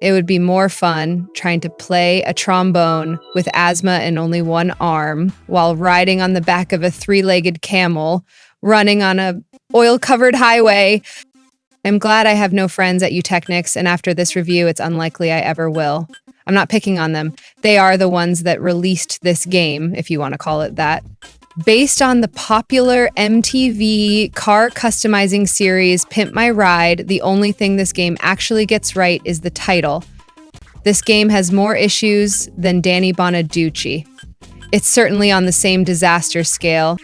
It would be more fun trying to play a trombone with asthma and only one arm while riding on the back of a three-legged camel, running on a oil-covered highway. I'm glad I have no friends at Eutechnics, and after this review, it's unlikely I ever will. I'm not picking on them. They are the ones that released this game, if you want to call it that. Based on the popular MTV car customizing series Pimp My Ride, the only thing this game actually gets right is the title. This game has more issues than Danny Bonaducci. It's certainly on the same disaster scale.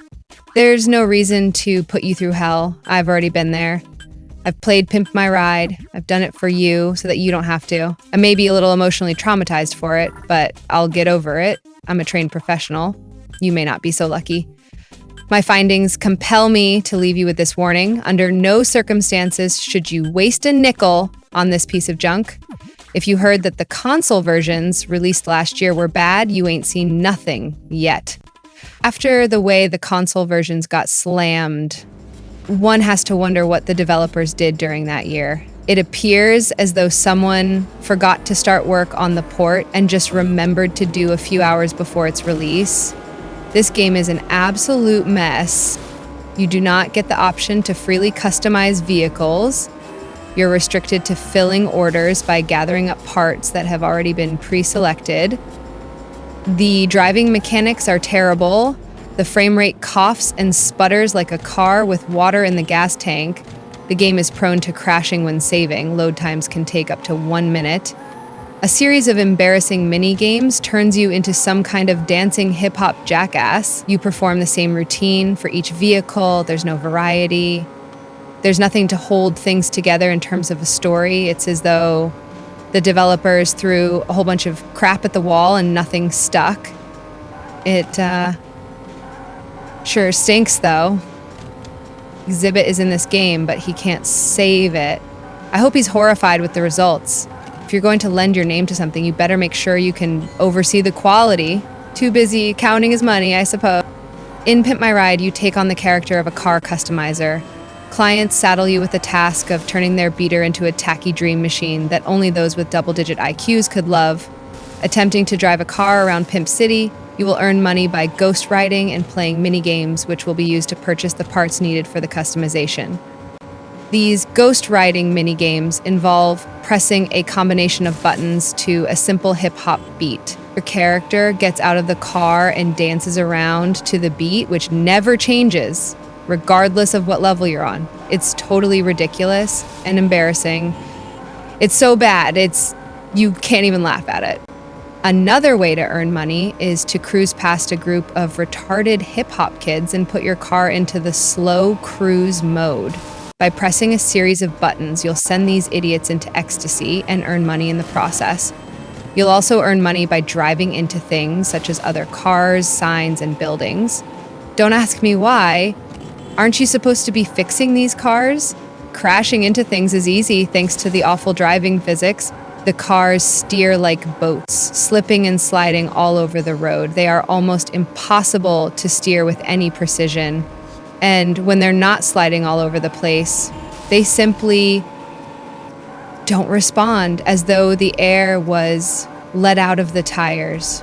There's no reason to put you through hell. I've already been there. I've played Pimp My Ride. I've done it for you so that you don't have to. I may be a little emotionally traumatized for it, but I'll get over it. I'm a trained professional. You may not be so lucky. My findings compel me to leave you with this warning. Under no circumstances should you waste a nickel on this piece of junk. If you heard that the console versions released last year were bad, you ain't seen nothing yet. After the way the console versions got slammed, one has to wonder what the developers did during that year. It appears as though someone forgot to start work on the port and just remembered to do a few hours before its release. This game is an absolute mess. You do not get the option to freely customize vehicles. You're restricted to filling orders by gathering up parts that have already been pre-selected. The driving mechanics are terrible. The frame rate coughs and sputters like a car with water in the gas tank. The game is prone to crashing when saving. Load times can take up to 1 minute. A series of embarrassing mini-games turns you into some kind of dancing hip-hop jackass. You perform the same routine for each vehicle. There's no variety. There's nothing to hold things together in terms of a story. It's as though the developers threw a whole bunch of crap at the wall and nothing stuck. It, sure stinks, though. Exhibit is in this game, but he can't save it. I hope he's horrified with the results. If you're going to lend your name to something, you better make sure you can oversee the quality. Too busy counting his money, I suppose. In Pimp My Ride, you take on the character of a car customizer. Clients saddle you with the task of turning their beater into a tacky dream machine that only those with double-digit IQs could love. Attempting to drive a car around Pimp City, you will earn money by ghost riding and playing mini-games, which will be used to purchase the parts needed for the customization. These ghost riding mini-games involve pressing a combination of buttons to a simple hip-hop beat. Your character gets out of the car and dances around to the beat, which never changes, regardless of what level you're on. It's totally ridiculous and embarrassing. It's so bad, you can't even laugh at it. Another way to earn money is to cruise past a group of retarded hip-hop kids and put your car into the slow cruise mode. By pressing a series of buttons, you'll send these idiots into ecstasy and earn money in the process. You'll also earn money by driving into things such as other cars, signs, and buildings. Don't ask me why. Aren't you supposed to be fixing these cars? Crashing into things is easy thanks to the awful driving physics. The cars steer like boats, slipping and sliding all over the road. They are almost impossible to steer with any precision. And when they're not sliding all over the place, they simply don't respond, as though the air was let out of the tires.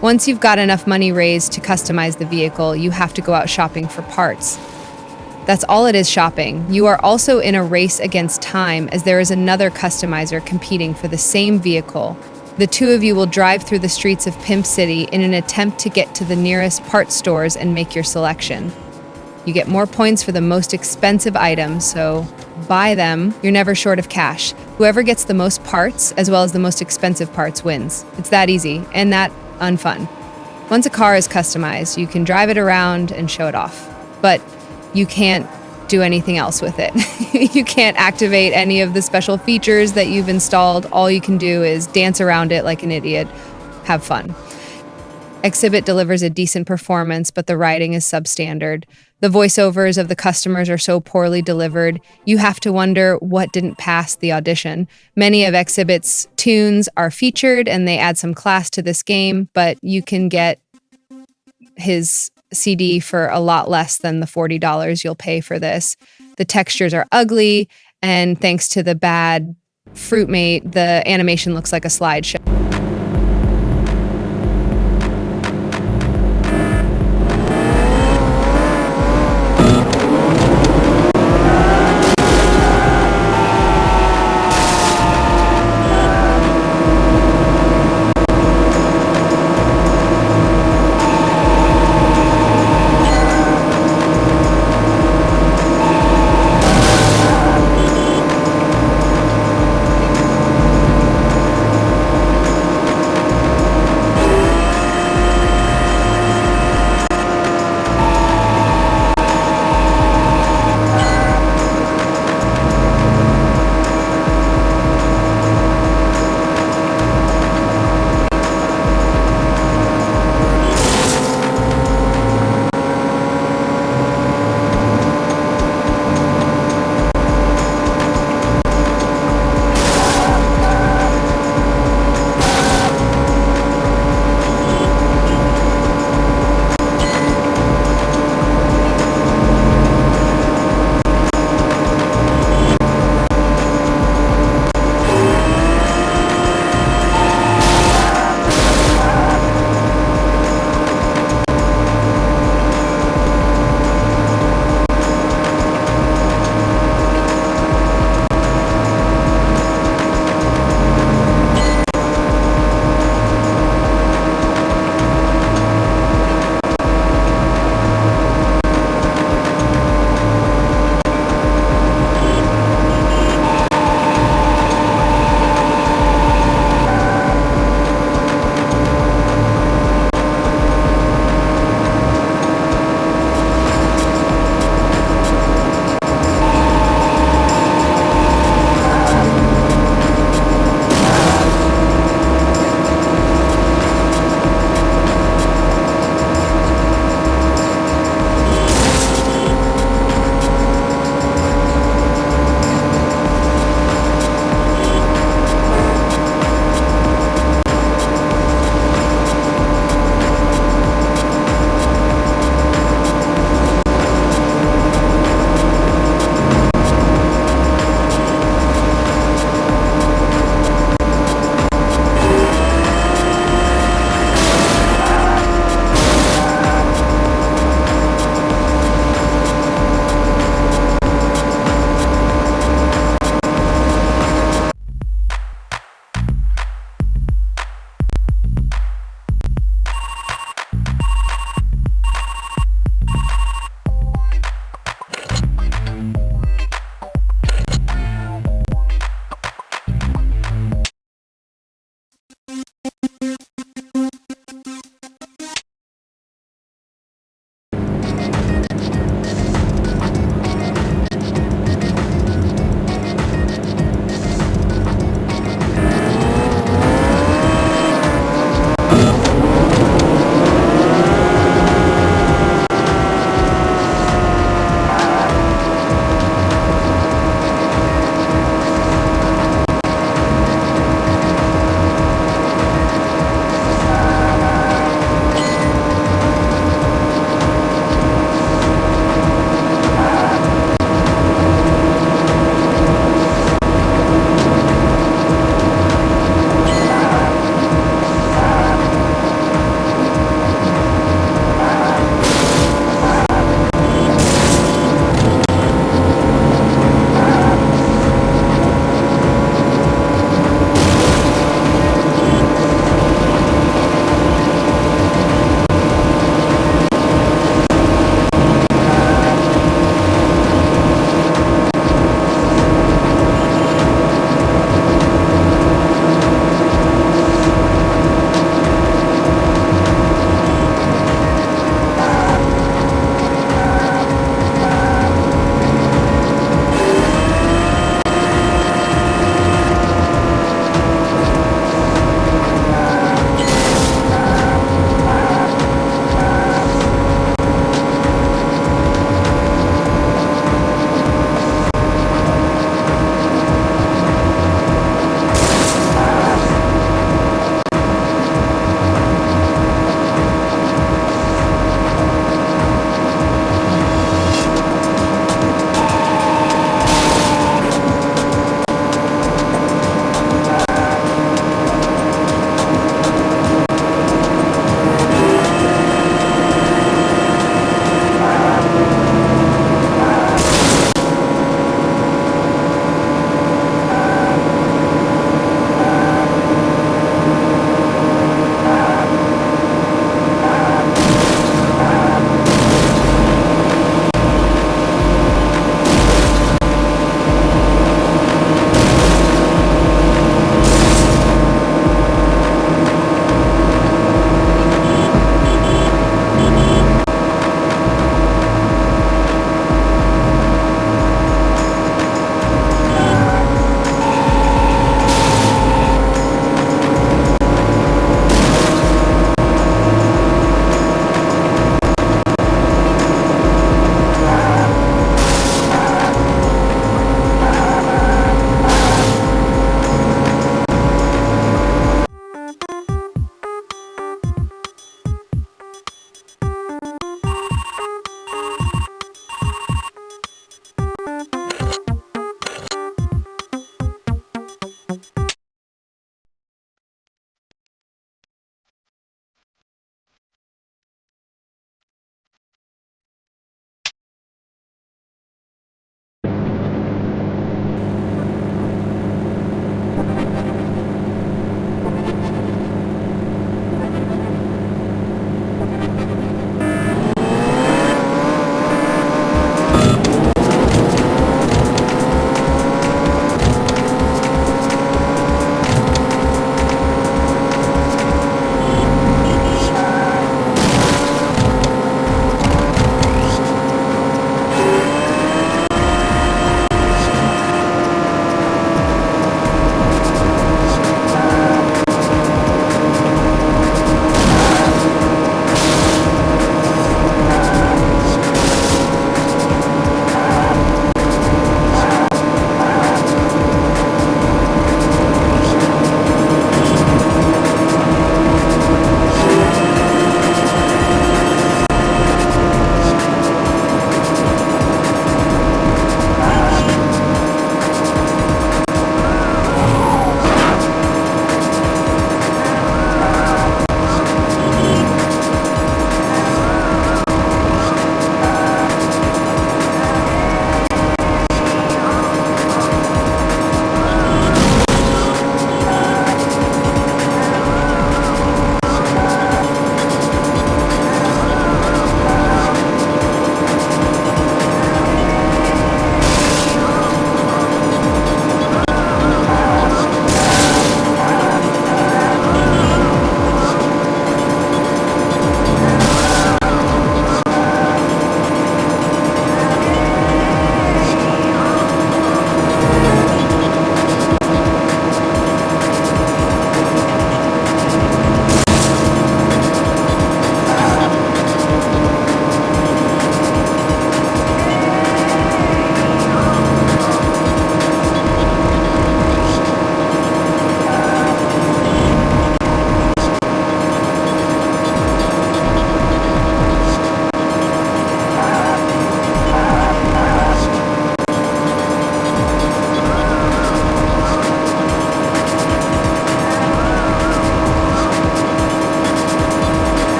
Once you've got enough money raised to customize the vehicle, you have to go out shopping for parts. That's all it is, shopping. You are also in a race against time, as there is another customizer competing for the same vehicle. The two of you will drive through the streets of Pimp City in an attempt to get to the nearest parts stores and make your selection. You get more points for the most expensive items, so buy them. You're never short of cash. Whoever gets the most parts, as well as the most expensive parts, wins. It's that easy, and that unfun. Once a car is customized, you can drive it around and show it off. But you can't do anything else with it. You can't activate any of the special features that you've installed. All you can do is dance around it like an idiot. Have fun. Exhibit delivers a decent performance, but the writing is substandard. The voiceovers of the customers are so poorly delivered, you have to wonder what didn't pass the audition. Many of Exhibit's tunes are featured, and they add some class to this game, but you can get his CD for a lot less than the $40 you'll pay for this. The textures are ugly, and thanks to the bad Fruitmate, the animation looks like a slideshow.